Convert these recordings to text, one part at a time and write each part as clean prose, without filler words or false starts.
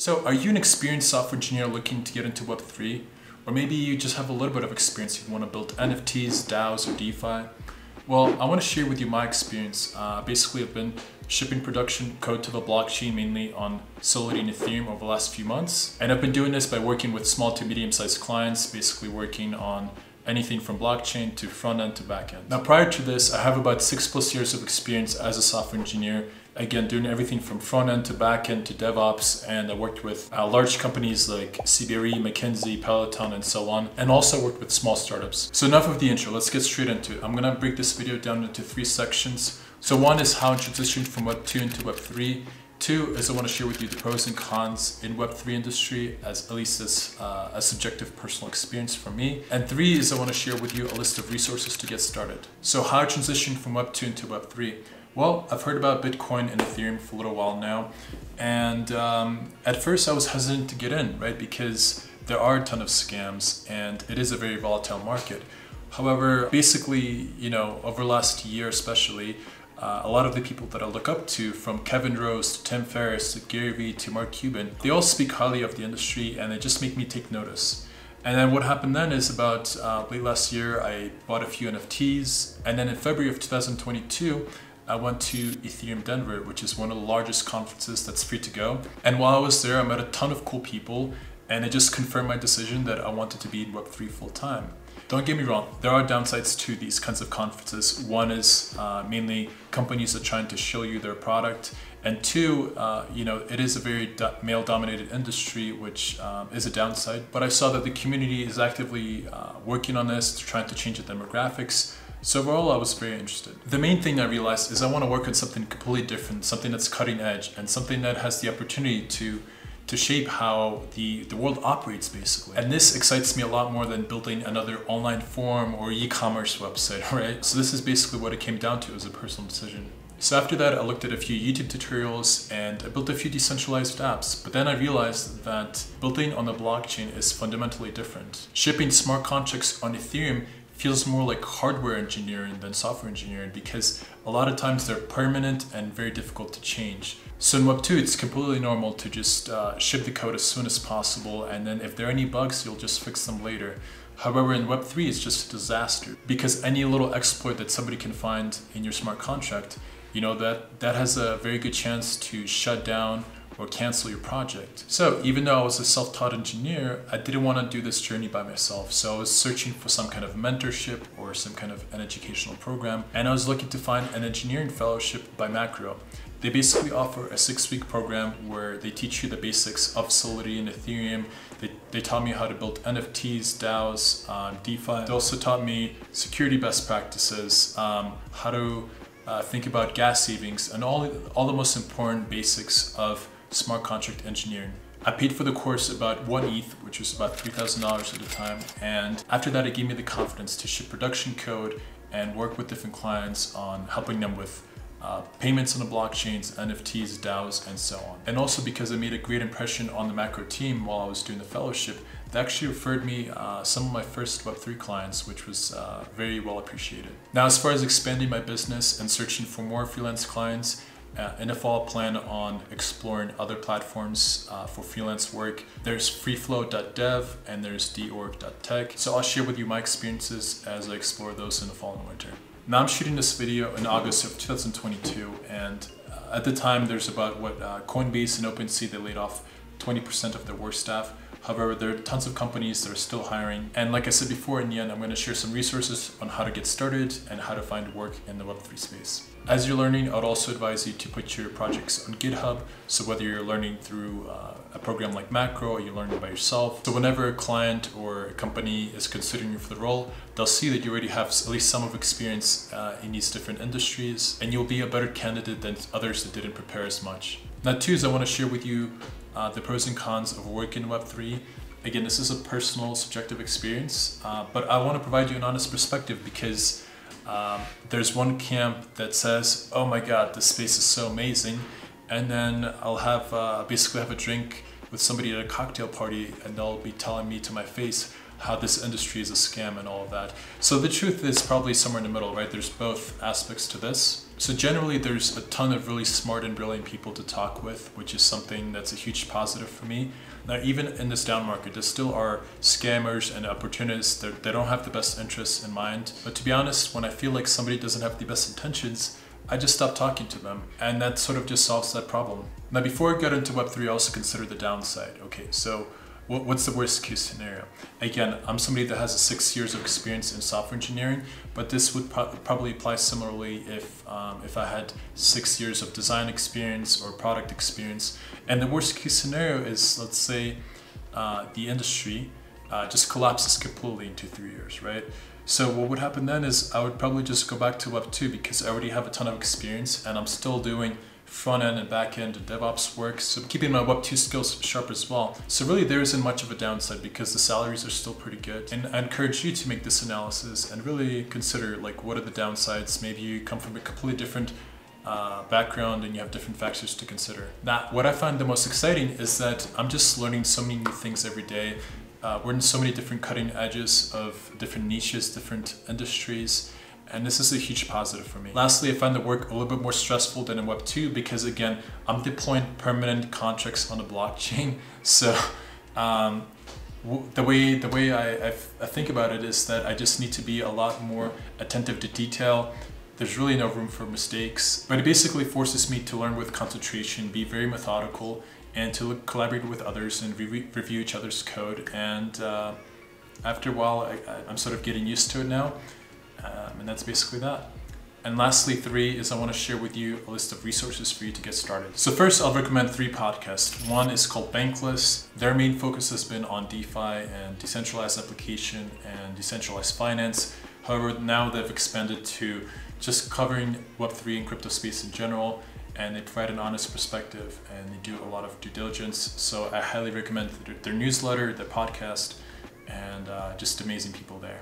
So are you an experienced software engineer looking to get into Web3? Or maybe you just have a little bit of experience, you want to build NFTs, DAOs, or DeFi? Well, I want to share with you my experience. Basically, I've been shipping production code to the blockchain mainly on Solidity and Ethereum over the last few months. And I've been doing this by working with small to medium-sized clients, basically working on anything from blockchain to front end to back end. Now, prior to this, I have about 6+ years of experience as a software engineer. Again, doing everything from front end to back end to DevOps, and I worked with large companies like CBRE, McKinsey, Peloton, and so on, and also worked with small startups. So enough of the intro, let's get straight into it. I'm gonna break this video down into 3 sections. So one is how I transitioned from Web 2 into Web 3. 2 is I want to share with you the pros and cons in Web3 industry, at least as a subjective personal experience for me. And 3 is I want to share with you a list of resources to get started. So how I transitioned from Web 2 into Web 3. Well, I've heard about Bitcoin and Ethereum for a little while now. And at first I was hesitant to get in, right? Because there are a ton of scams and it is a very volatile market. However, basically, over the last year especially, a lot of the people that I look up to, from Kevin Rose to Tim Ferriss to Gary Vee to Mark Cuban, they all speak highly of the industry and they just make me take notice. And then what happened then is about late last year, I bought a few NFTs. And then in February of 2022, I went to Ethereum Denver, which is one of the largest conferences that's free to go. And while I was there, I met a ton of cool people and it just confirmed my decision that I wanted to be in Web3 full time. Don't get me wrong, there are downsides to these kinds of conferences. One is mainly companies are trying to show you their product. And 2, it is a very male-dominated industry, which is a downside. But I saw that the community is actively working on this, trying to change the demographics. So overall, I was very interested. The main thing I realized is I want to work on something completely different, something that's cutting edge, and something that has the opportunity to shape how the world operates, basically. And this excites me a lot more than building another online forum or e-commerce website, right? So this is basically what it came down to as a personal decision. So after that, I looked at a few YouTube tutorials and I built a few decentralized apps. But then I realized that building on the blockchain is fundamentally different. Shipping smart contracts on Ethereum feels more like hardware engineering than software engineering, because a lot of times they're permanent and very difficult to change. So in Web 2, it's completely normal to just ship the code as soon as possible, and then if there are any bugs, you'll just fix them later. However, in Web 3, it's just a disaster, because any little exploit that somebody can find in your smart contract, that has a very good chance to shut down or cancel your project. So even though I was a self-taught engineer, I didn't want to do this journey by myself. So I was searching for some kind of mentorship or some kind of an educational program. And I was looking to find an engineering fellowship by Macro. They basically offer a 6-week program where they teach you the basics of Solidity and Ethereum. They taught me how to build NFTs, DAOs, DeFi. They also taught me security best practices, how to think about gas savings, and all the most important basics of smart contract engineering. I paid for the course about 1 ETH, which was about $3,000 at the time. And after that, it gave me the confidence to ship production code and work with different clients on helping them with payments on the blockchains, NFTs, DAOs, and so on. And also because I made a great impression on the Macro team while I was doing the fellowship, they actually referred me some of my first Web3 clients, which was very well appreciated. Now, as far as expanding my business and searching for more freelance clients, in the fall, I plan on exploring other platforms for freelance work. There's freeflow.dev and there's dorg.tech. So I'll share with you my experiences as I explore those in the fall and winter. Now I'm shooting this video in August of 2022, and at the time there's about Coinbase and OpenSea, they laid off 20% of their work staff. However, there are tons of companies that are still hiring. And like I said before, in the end, I'm going to share some resources on how to get started and how to find work in the Web3 space. As you're learning, I would also advise you to put your projects on GitHub. So whether you're learning through a program like Macro or you're learning by yourself. So whenever a client or a company is considering you for the role, they'll see that you already have at least some of experience in these different industries, and you'll be a better candidate than others that didn't prepare as much. Now, 2 is I want to share with you the pros and cons of working in Web3. Again, this is a personal, subjective experience, but I want to provide you an honest perspective, because there's one camp that says, oh my God, this space is so amazing. And then I'll have basically have a drink with somebody at a cocktail party and they'll be telling me to my face how this industry is a scam and all of that. So the truth is probably somewhere in the middle, right? There's both aspects to this. So generally there's a ton of really smart and brilliant people to talk with, which is something that's a huge positive for me. Now, even in this down market, there still are scammers and opportunists that they don't have the best interests in mind. But to be honest, when I feel like somebody doesn't have the best intentions, I just stop talking to them, and that sort of just solves that problem. Now, before I get into Web3, also consider the downside. Okay, so what's the worst case scenario? Again, I'm somebody that has 6 years of experience in software engineering, but this would probably apply similarly if I had 6 years of design experience or product experience. And the worst case scenario is, let's say, the industry just collapses completely into 3 years, right? So what would happen then is I would probably just go back to Web 2 because I already have a ton of experience and I'm still doing front end and back end DevOps work. So I'm keeping my Web 2 skills sharp as well. So really there isn't much of a downside because the salaries are still pretty good. And I encourage you to make this analysis and really consider like what are the downsides. Maybe you come from a completely different background and you have different factors to consider. Now, what I find the most exciting is that I'm just learning so many new things every day. We're in so many different cutting edges of different niches, different industries, and this is a huge positive for me. Lastly, I find the work a little bit more stressful than in Web 2 because again, I'm deploying permanent contracts on the blockchain. So the way I think about it is that I just need to be a lot more attentive to detail. There's really no room for mistakes, but it basically forces me to learn with concentration, be very methodical, and to collaborate with others and review each other's code. And after a while, I'm sort of getting used to it now. And that's basically that. And lastly, 3 is I want to share with you a list of resources for you to get started. So first, I'll recommend 3 podcasts. One is called Bankless. Their main focus has been on DeFi and decentralized application and decentralized finance. However, now they've expanded to just covering Web3 and crypto space in general, and they provide an honest perspective and they do a lot of due diligence. So I highly recommend their newsletter, their podcast, and just amazing people there.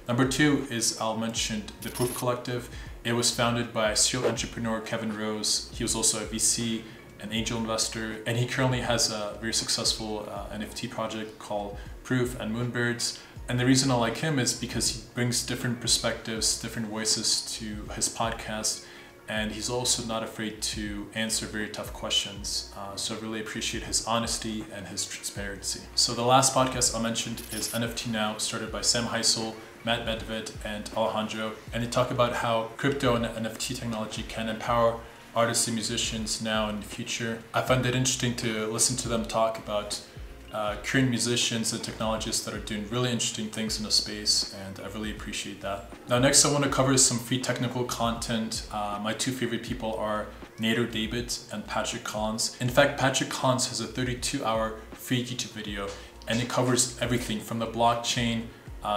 Number 2 is I'll mention the Proof Collective. It was founded by serial entrepreneur Kevin Rose. He was also a VC, an angel investor, and he currently has a very successful NFT project called Proof and Moonbirds. And the reason I like him is because he brings different perspectives, different voices to his podcast, and he's also not afraid to answer very tough questions. So I really appreciate his honesty and his transparency. So the last podcast I mentioned is NFT Now, started by Sam Heisel, Matt Medved, and Alejandro. And they talk about how crypto and NFT technology can empower artists and musicians now and in the future. I find it interesting to listen to them talk about current musicians and technologists that are doing really interesting things in the space, and I really appreciate that. Now next I want to cover some free technical content. My 2 favorite people are Nader David and Patrick Collins. In fact, Patrick Collins has a 32-hour free YouTube video, and it covers everything from the blockchain,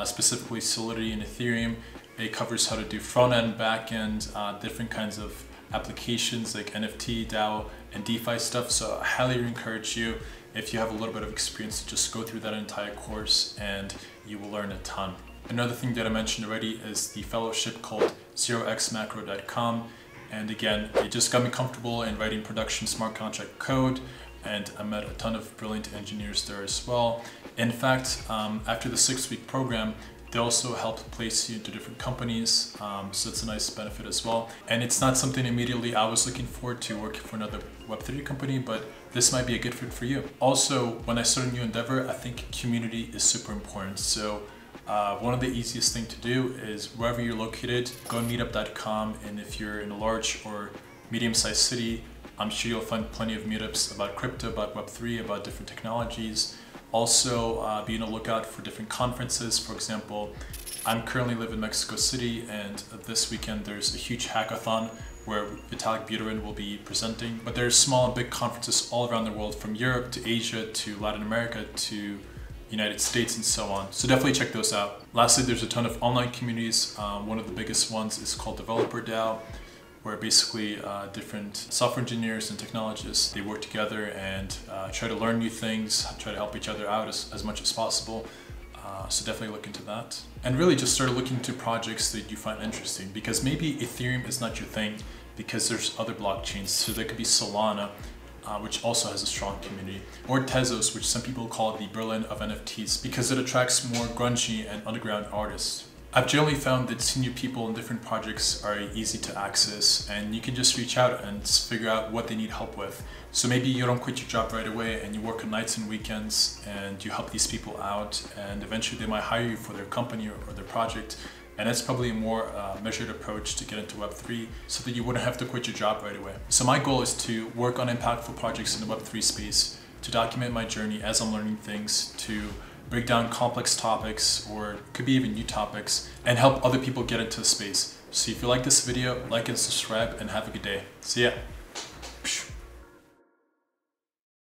specifically Solidity and Ethereum. It covers how to do front-end, back-end, different kinds of applications like NFT, DAO, and DeFi stuff. So I highly encourage you, if you have a little bit of experience, to just go through that entire course and you will learn a ton. Another thing that I mentioned already is the fellowship called zeroxmacro.com. And again, it just got me comfortable in writing production smart contract code, and I met a ton of brilliant engineers there as well. In fact, after the 6-week program, they also help place you into different companies, so it's a nice benefit as well. And it's not something immediately I was looking forward to working for another Web3 company, but this might be a good fit for you. Also, when I start a new endeavor, I think community is super important. So one of the easiest thing to do is wherever you're located, go to meetup.com, and if you're in a large or medium-sized city, I'm sure you'll find plenty of meetups about crypto, about Web3, about different technologies. Also, be on the lookout for different conferences. For example, I'm currently live in Mexico City, and this weekend there's a huge hackathon where Vitalik Buterin will be presenting. But there's small and big conferences all around the world, from Europe to Asia to Latin America to United States and so on. So definitely check those out. Lastly, there's a ton of online communities. One of the biggest ones is called Developer DAO, where basically different software engineers and technologists, they work together and try to learn new things, try to help each other out as much as possible. So definitely look into that. And really just start looking into projects that you find interesting, because maybe Ethereum is not your thing because there's other blockchains. So there could be Solana, which also has a strong community, or Tezos, which some people call the Berlin of NFTs because it attracts more grungy and underground artists. I've generally found that senior people in different projects are easy to access, and you can just reach out and figure out what they need help with. So maybe you don't quit your job right away and you work on nights and weekends and you help these people out, and eventually they might hire you for their company or their project. And that's probably a more measured approach to get into Web3 so that you wouldn't have to quit your job right away. So my goal is to work on impactful projects in the Web3 space, to document my journey as I'm learning things, to break down complex topics, or could be even new topics, and help other people get into the space. So if you like this video, like and subscribe, and have a good day. See ya.